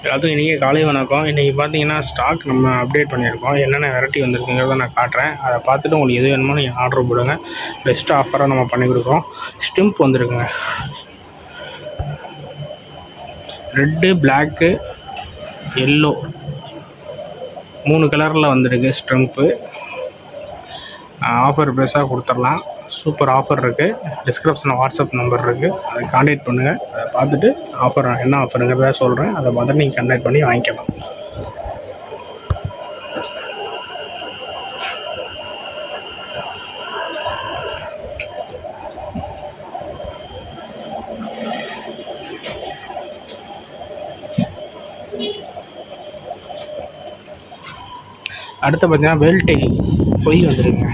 எல்லாத்துக்கும் இன்றைக்கி காலை வணக்கம். இன்றைக்கி பார்த்தீங்கன்னா ஸ்டாக் நம்ம அப்டேட் பண்ணியிருக்கோம். என்னென்ன வெரைட்டி வந்திருக்குங்கிறத நான் காட்டுறேன். அதை பார்த்துட்டு உங்களுக்கு எது வேணுமோ நீங்கள் ஆர்டர் போடுங்க. பெஸ்ட் ஆஃபராக நம்ம பண்ணி கொடுக்குறோம். ஸ்டிம்ப் வந்துருக்குங்க. ரெட்டு, பிளாக்கு, எல்லோ 3 கலரில் வந்துருக்கு ஸ்டிம்ப்பு. ஆஃபர் பெருசாக கொடுத்துடலாம். சூப்பர் ஆஃபர் இருக்குது. டிஸ்கிரிப்ஷனில் வாட்ஸ்அப் நம்பர் இருக்குது, அதை கான்டாக்ட் பண்ணுங்கள். அதை பார்த்துட்டு ஆஃபர் என்ன ஆஃபருங்கிறத சொல்கிறேன். அதை பார்த்துட்டு நீங்கள் கான்டாக்ட் பண்ணி வாங்கிக்கலாம். அடுத்து பார்த்தீங்கன்னா வேல்டெயில் கொய் வந்துருங்க.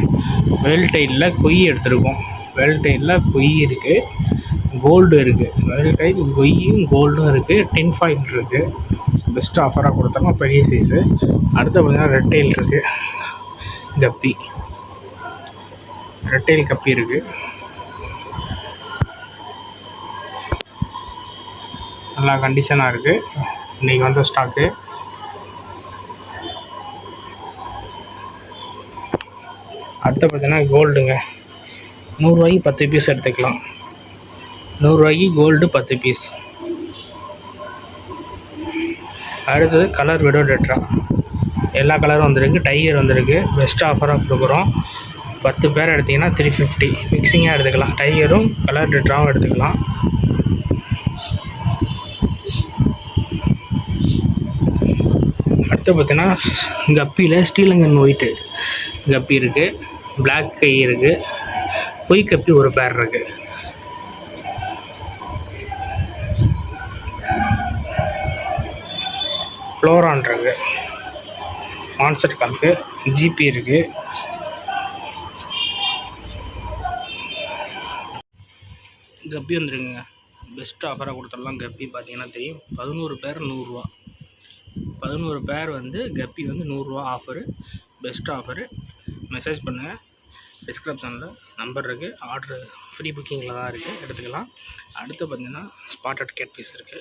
வேல்டெயிலில் கொய் எடுத்துருக்கோம். வேல்டெயிலில் கொய் இருக்குது, கோல்டு இருக்குது. வேல்டெயில் கொய்யும் கோல்டும் இருக்குது. டின் ஃபாயில் இருக்குது. பெஸ்ட் ஆஃபராக கொடுத்தோம்னா பெரிய சைஸு. அடுத்து பார்த்தீங்கன்னா ரெட்டெயில் இருக்குது. கப்பி, ரெட்டெயில் கப்பி இருக்குது. நல்லா கண்டிஷனாக இருக்குது. இன்றைக்கி வந்த ஸ்டாக்கு. அடுத்து பார்த்தீங்கன்னா கோல்டுங்க. 100 ரூபாய்க்கு 10 பீஸ் எடுத்துக்கலாம். 100 ரூபாய்க்கு கோல்டு 10 பீஸ். அடுத்தது கலர் விடோ டெட்ரா. எல்லா கலரும் வந்திருக்கு. டைகர் வந்திருக்கு. பெஸ்ட் ஆஃபராக கொடுக்குறோம். 10 பேர் எடுத்திங்கன்னா 350. மிக்சிங்காக எடுத்துக்கலாம். டைகரும் கலர் டெட்ராவும் எடுத்துக்கலாம். அடுத்து பார்த்தீங்கன்னா கப்பியில் ஸ்ரீலங்கன் ஒயிட்டு கப்பி இருக்குது. பிளாக் கை இருக்குது. பொய் கப்பி ஒரு பேர் இருக்குது. ஃப்ளோரான் இருக்குது. மான்செட் கலருக்கு ஜிபி இருக்குது. கப்பி வந்துருக்குங்க. பெஸ்ட் ஆஃபராக கொடுத்துடலாம். கப்பி பார்த்தீங்கன்னா தெரியும். 11 பேர் 100 ரூபா. 11 பேர் வந்து கப்பி வந்து 100 ரூபா ஆஃபரு. Best offer. மெசேஜ் பண்ணுங்கள். டிஸ்கிரிப்ஷனில் நம்பர் இருக்குது. ஆர்டரு ஃப்ரீ புக்கிங்கில் தான் இருக்குது, எடுத்துக்கலாம். அடுத்து பார்த்திங்கன்னா ஸ்பாட்டட் கேட் பீஸ் இருக்குது.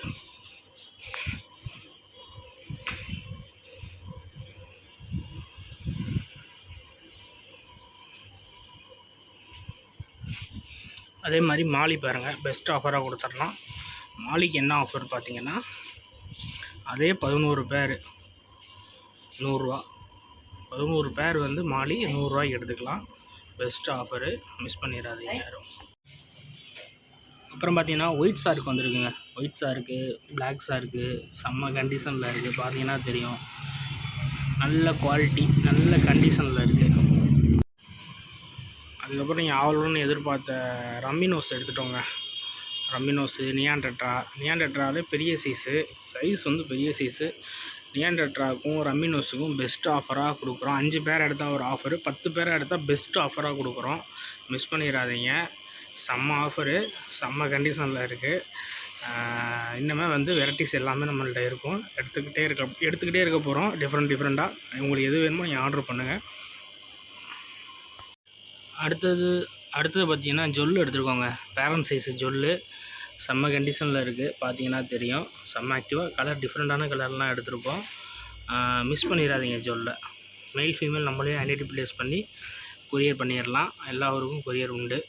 அதே மாதிரி மாலி பாருங்கள். பெஸ்ட் ஆஃபராக கொடுத்துடலாம். மாலிக்கு என்ன ஆஃபர் பார்த்திங்கன்னா அதே 11 பேர் 100 ரூபா. 11 பேர் வந்து மாலி 100 ரூபாய்க்கு எடுத்துக்கலாம். Best offer. மிஸ் பண்ணிடாதீங்க யாரும். அப்புறம் பார்த்தீங்கன்னா ஒயிட் சாருக்கு வந்துருக்குங்க. ஒயிட் சாருக்கு, பிளாக் சாருக்கு செம்ம கண்டிஷனில் இருக்குது. பார்த்தீங்கன்னா தெரியும். நல்ல குவாலிட்டி, நல்ல கண்டிஷனில் இருக்குது. அதுக்கப்புறம் நீங்கள் ஆவலுன்னு எதிர்பார்த்த ரம்மினோஸ் எடுத்துட்டோங்க. ரம்மினோஸு, நியான்டெட்ராலே பெரிய சைஸ் வந்து பெரிய சைஸு. நியான்டெட்ராவுக்கும் ரம்மினோஸுக்கும் பெஸ்ட் ஆஃபராக கொடுக்குறோம். 5 பேர் எடுத்தால் ஒரு ஆஃபரு, 10 பேர் எடுத்தால் பெஸ்ட் ஆஃபராக கொடுக்குறோம். மிஸ் பண்ணிடாதீங்க. செம்ம ஆஃபரு, செம்ம கண்டிஷனில் இருக்குது. இன்னுமே வந்து வெரைட்டிஸ் எல்லாமே நம்மள்ட்ட இருக்கும். எடுத்துக்கிட்டே இருக்க போகிறோம். டிஃப்ரெண்ட்டாக உங்களுக்கு எது வேணுமோ நீங்கள் ஆர்டர் பண்ணுங்கள். அடுத்தது பார்த்திங்கன்னா ஜொல்லு எடுத்துருக்கோங்க. பேரண்ட் சைஸு ஜொல்லு செம்ம கண்டிஷனில் இருக்குது. பார்த்தீங்கன்னா தெரியும். செம்ம ஆக்டிவாக கலர் டிஃப்ரெண்ட்டான கலர்லாம் எடுத்திருக்கோம். மிஸ் பண்ணிடாதீங்க ஜொல்லை. மெயில் ஃபீமேல் நம்மளே ஐடென்டி ப்ளேஸ் பண்ணி கொரியர் பண்ணிடலாம். எல்லா ஊருக்கும் கொரியர் உண்டு.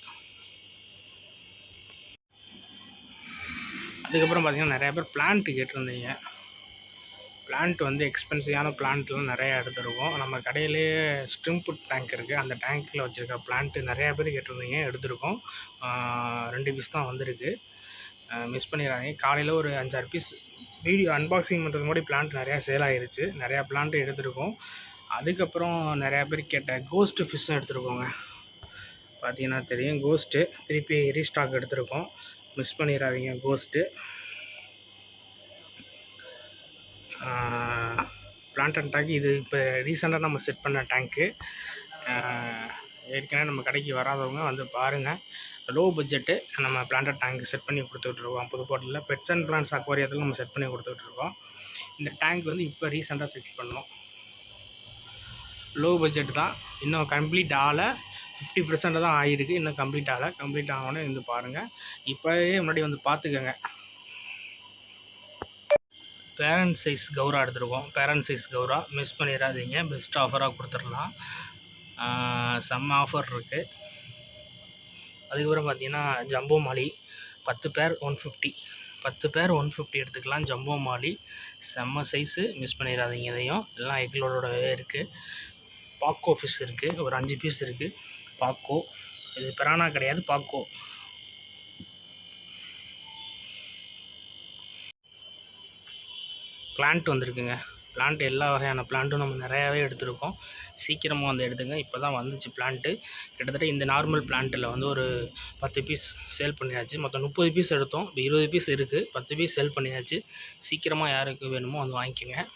அதுக்கப்புறம் பார்த்திங்கன்னா நிறையா பேர் பிளான்ட்டு கேட்டிருந்தீங்க. பிளான்ட் வந்து எக்ஸ்பென்சிவான பிளான்ட்லாம் நிறையா எடுத்துருக்கோம். நம்ம கடையிலே ஸ்ட்ரிம்ப் டேங்க் இருக்குது. அந்த டேங்க்கில் வச்சுருக்க பிளான்ட்டு நிறையா பேர் கேட்டிருந்தீங்க, எடுத்திருக்கோம். 2 பீஸ் தான் வந்திருக்கு. மிஸ் பண்ணிடாதீங்க. காலையில் ஒரு 5-6 பீஸ் வீடியோ அன்பாக்சிங் பண்ணுறது மாதிரி பிளான்ட் நிறையா சேல் ஆகிருச்சு. நிறையா பிளான்ட்டு எடுத்துருக்கோம். அதுக்கப்புறம் நிறையா பேர் கேட்ட கோஸ்ட்டு ஃபிஷ்ஷும் எடுத்துருக்கோங்க. பார்த்தீங்கன்னா தெரியும். கோஸ்ட்டு திருப்பி ரீஸ்டாக் எடுத்துருக்கோம். மிஸ் பண்ணிடாதீங்க கோஸ்ட்டு. பிளான்ட் அண்ட் டேங்க் இது இப்போ ரீசெண்டாக நம்ம செட் பண்ண டேங்க்கு. ஏற்கனவே நம்ம கடைக்கு வராதவங்க வந்து பாருங்கள். லோ பட்ஜெட்டு நம்ம பிளான்ட் டேங்க் செட் பண்ணி கொடுத்துட்ருக்கோம். புதுக்கோட்டையில் பெட்ஸ் அண்ட் பிளான்ட்ஸ் அக்வாரியத்தில் நம்ம செட் பண்ணி கொடுத்துட்ருக்கோம். இந்த டேங்க் வந்து இப்போ ரீசெண்டாக செட் பண்ணோம். லோ பட்ஜெட் தான். இன்னும் கம்ப்ளீட் ஆகலை. 50% தான் ஆகிருக்கு. இன்னும் கம்ப்ளீட் ஆகலை. கம்ப்ளீட் ஆகணுன்னு வந்து பாருங்கள். இப்போவே முன்னாடி வந்து பார்த்துக்கோங்க. பேரண்ட் சைஸ் கௌரா எடுத்துருக்கோம். பேரண்ட் சைஸ் கௌரா மிஸ் பண்ணிடாதீங்க, பெஸ்ட் ஆஃபராக கொடுத்துடலாம். செம்ம ஆஃபர் இருக்குது. அதுக்கப்புறம் பார்த்தீங்கன்னா ஜம்போ மாலி 10 பேர் 150, 10 பேர் 150 எடுத்துக்கலாம். ஜம்போ மாலி செம்ம சைஸு, மிஸ் பண்ணிடாதீங்க. இதையும் எல்லாம் எங்களோடவே இருக்குது. பாக்கோ ஃபிஷ் இருக்குது, ஒரு 5 பீஸ் இருக்குது. பாக்கோ, இது பிரானா கிடையாது, பாக்கோ. பிளான்ட் வந்திருக்குங்க. பிளான்ட் எல்லா வகையான பிளான்ட்டும் நம்ம நிறையாவே எடுத்துருக்கோம். சீக்கிரமாக வந்து எடுத்துங்க. இப்போ தான் வந்துச்சு பிளான்ட்டு. கிட்டத்தட்ட இந்த நார்மல் பிளான்ட்டில் வந்து ஒரு 10 பீஸ் சேல் பண்ணியாச்சு. மொத்தம் 30 பீஸ் எடுத்தோம். இப்போ 20 பீஸ் இருக்குது. 10 பீஸ் சேல் பண்ணியாச்சு. சீக்கிரமாக யாருக்கு வேணுமோ வந்து வாங்கிக்கோங்க.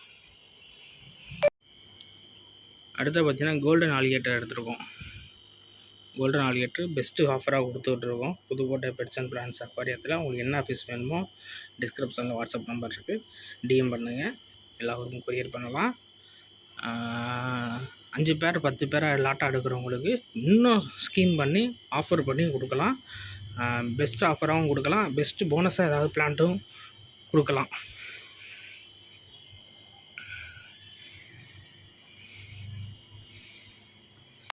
அடுத்து பார்த்திங்கன்னா கோல்டன் ஆலிகேட்டர் எடுத்துருக்கோம். கோல்டன் ஆலிகேட்டர் பெஸ்ட்டு ஆஃபராக கொடுத்துட்ருக்கோம். புதுக்கோட்டை பெட்ஸ் அண்ட் பிளான்ஸ் அக்வாரியத்தில். உங்களுக்கு என்ன ஃபிஷ் வேணுமோ டிஸ்கிரிப்ஷனில் வாட்ஸ்அப் நம்பர் இருக்குது, டிஎம் பண்ணுங்கள். எல்லா ஊருக்கும் கொரியர் பண்ணலாம். 5 பேர் 10 பேராக லாட்டாக எடுக்கிறவங்களுக்கு இன்னும் ஸ்கீம் பண்ணி ஆஃபர் பண்ணி கொடுக்கலாம். பெஸ்ட் ஆஃபராகவும் கொடுக்கலாம். பெஸ்ட்டு போனஸாக ஏதாவது பிளான்ட்டும் கொடுக்கலாம்.